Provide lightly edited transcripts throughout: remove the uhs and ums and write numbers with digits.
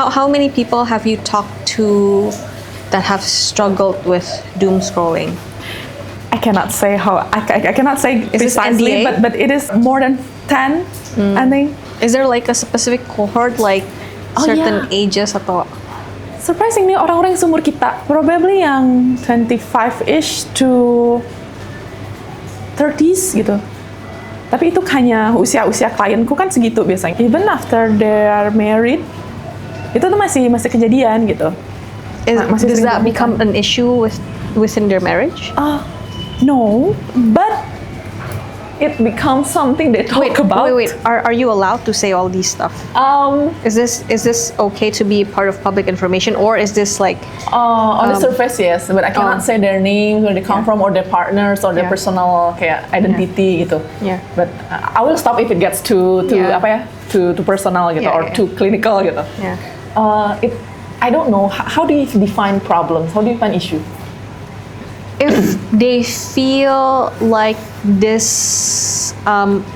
how many people have you talked to that have struggled with doom scrolling? I cannot say I cannot say Is this precisely, NDA? but it is more than 10, I think. Is there like a specific cohort, like certain yeah. ages atau? Surprisingly, orang-orang yang seumur kita, probably yang 25-ish to 30s gitu. Tapi itu hanya usia-usia klienku kan segitu biasanya. Even after they are married, itu tuh masih kejadian gitu. Does that become an issue within their marriage? No, but it becomes something they talk about. Wait. Are you allowed to say all these stuff? Is this okay to be part of public information, or is this like? On the surface, yes, but I cannot say their names, where they come from, or their partners, or their personal kayak identity gitu. Yeah. But I will stop if it gets too too personal gitu, or too clinical gitu. Yeah. I don't know. How do you define problems? How do you define issue? If they feel like this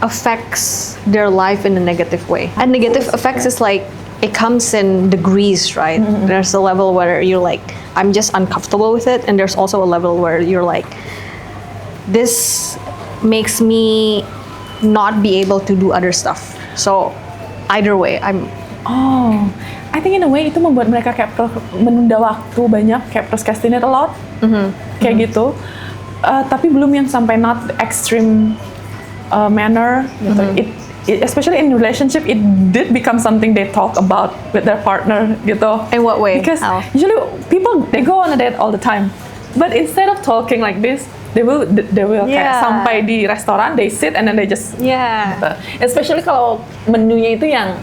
affects their life in a negative way, and negative effects is like it comes in degrees, right? There's a level where you're like, I'm just uncomfortable with it, and there's also a level where you're like, this makes me not be able to do other stuff. So either way, I think in a way itu membuat mereka kayak menunda waktu banyak, kayak procrastinate a lot, kayak gitu. Tapi belum yang sampai not extreme manner gitu. It, especially in relationship, it did become something they talk about with their partner gitu. In what way? Because How? usually people they go on a date all the time, but instead of talking like this, they will kayak sampai di restoran, they sit and then they just especially kalau menunya itu yang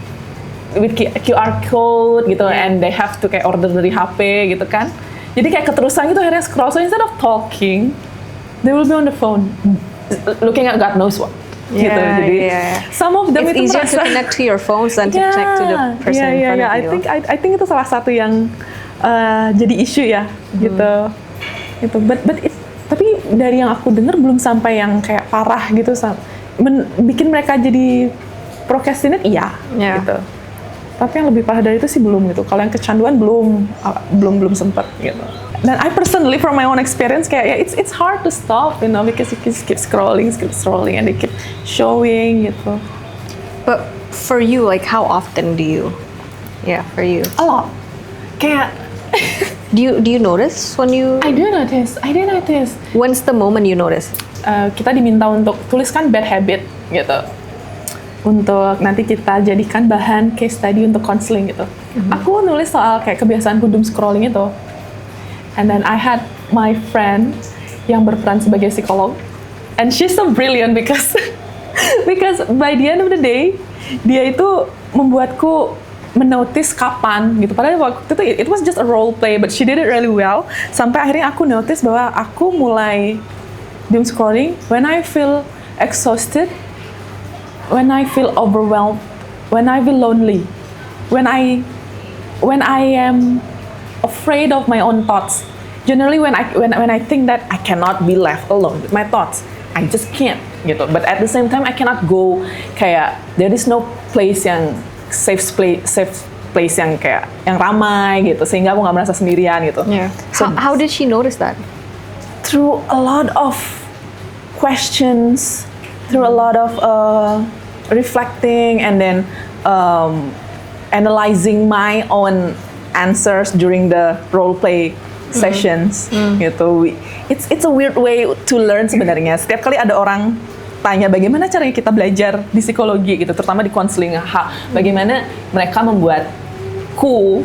with QR code gitu, and they have to kayak order dari HP gitu kan. Jadi kayak keterusan gitu akhirnya scroll. So instead of talking, they will be on the phone looking at God knows what. Gitu. Jadi some of them it's itu easier merasa, to connect to your phones than to connect to the person in front of you. I think itu salah satu yang jadi isu ya gitu. Gitu. Tapi dari yang aku dengar belum sampai yang kayak parah gitu, bikin mereka jadi procrastinate gitu. Tapi yang lebih parah dari itu sih belum gitu. Kalau yang kecanduan belum sempat gitu. Dan I personally from my own experience kayak it's hard to stop, you know, because you keep scrolling and they keep showing gitu. But for you, like how often do you? Yeah, for you. A lot. Kayak Do you notice when you? I do notice. When's the moment you notice? Kita diminta untuk tuliskan bad habit gitu. Untuk nanti kita jadikan bahan case study untuk counseling gitu. Aku nulis soal kayak kebiasaanku doom scrolling itu. And then I had my friend yang berperan sebagai psikolog. And she's so brilliant because by the end of the day, dia itu membuatku menotice kapan gitu. Padahal waktu itu it was just a role play, but she did it really well. Sampai akhirnya aku notice bahwa aku mulai doom scrolling when I feel exhausted, when I feel overwhelmed, when I feel lonely, when I am afraid of my own thoughts. Generally when I think that I cannot be left alone with my thoughts, I just can't gitu. But at the same time I cannot go kayak there is no place yang safe place yang kayak yang ramai gitu sehingga aku nggak merasa sendirian gitu. Yeah. So how did she notice that? Through a lot of questions, through a lot of reflecting, and then analyzing my own answers during the role play sessions gitu. It's a weird way to learn sebenarnya. Setiap kali ada orang tanya bagaimana caranya kita belajar di psikologi gitu, terutama di counseling, bagaimana mereka membuatku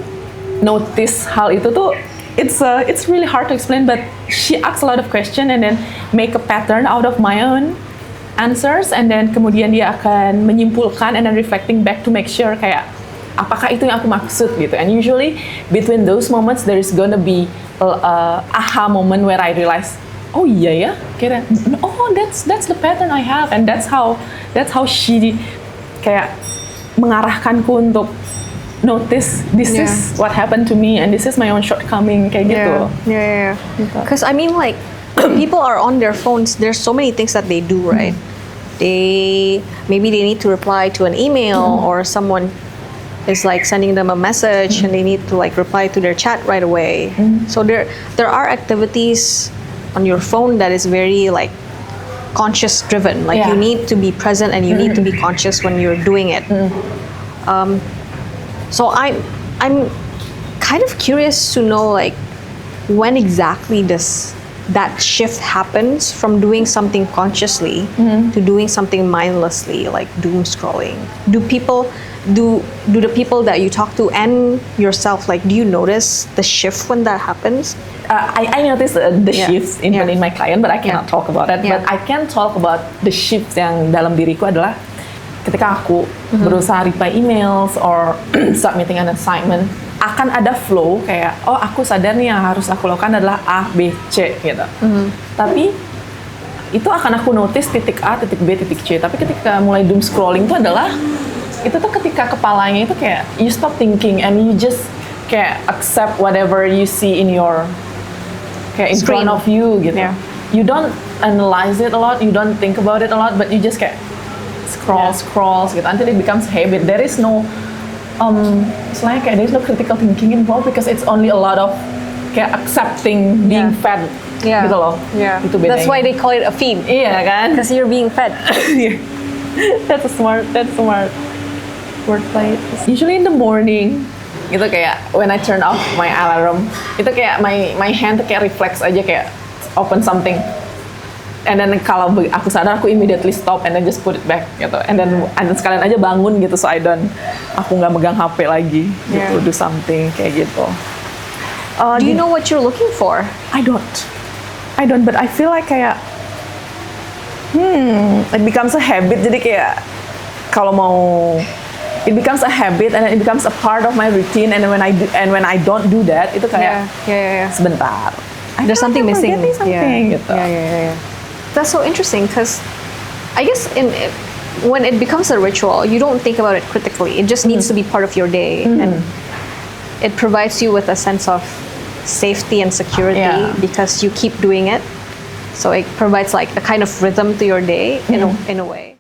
notice hal itu tuh, it's really hard to explain, but she asks a lot of question and then make a pattern out of my own answers, and then kemudian dia akan menyimpulkan and then reflecting back to make sure kayak apakah itu yang aku maksud gitu. And usually between those moments there is gonna be a aha moment where I realize, oh iya ya, kira, oh that's the pattern I have, and that's how she kayak mengarahkanku untuk notice this is what happened to me and this is my own shortcoming kayak gitu. Yeah. Because I mean, like, people are on their phones. There's so many things that they do, right? Maybe they need to reply to an email or someone is like sending them a message and they need to like reply to their chat right away. So there are activities on your phone that is very like conscious driven. Like you need to be present and you need to be conscious when you're doing it. So I'm kind of curious to know like when exactly does that shift happens from doing something consciously to doing something mindlessly, like doom scrolling. Do the people that you talk to and yourself, like, do you notice the shift when that happens? I notice the shifts in my client, but I cannot talk about it. Yeah. But I can talk about the shifts yang dalam diriku adalah ketika aku berusaha reply emails or submitting an assignment, akan ada flow kayak, oh aku sadar nih yang harus aku lakukan adalah A, B, C gitu. Tapi itu akan aku notice titik A, titik B, titik C. Tapi ketika mulai doom scrolling itu adalah, itu tuh ketika kepalanya itu kayak, you stop thinking and you just kayak accept whatever you see in your, kayak in front of you gitu. Yeah. You don't analyze it a lot, you don't think about it a lot, but you just kayak scroll gitu until it becomes habit. There is no istilahnya kayak there is no critical thinking involved because it's only a lot of kayak accepting being fed gitu loh. Itu bedanya. That's why they call it a feed. Iya kan? Because you're being fed. That's smart wordplay. Usually in the morning gitu kayak when I turn off my alarm itu kayak my hand tuh kayak reflex aja kayak open something. And then kalau aku sadar aku immediately stop and then just put it back gitu. And then sekalian aja bangun gitu so aku nggak megang HP lagi gitu, do something kayak gitu. Do you know what you're looking for? I don't, but I feel like kayak it becomes a habit. Jadi kayak kalau mau it becomes a habit and then it becomes a part of my routine and then when I don't do that itu kayak sebentar. There's something missing. Gitu. Yeah. That's so interesting because I guess when it becomes a ritual, you don't think about it critically. It just needs to be part of your day, and it provides you with a sense of safety and security because you keep doing it. So it provides like a kind of rhythm to your day in a way.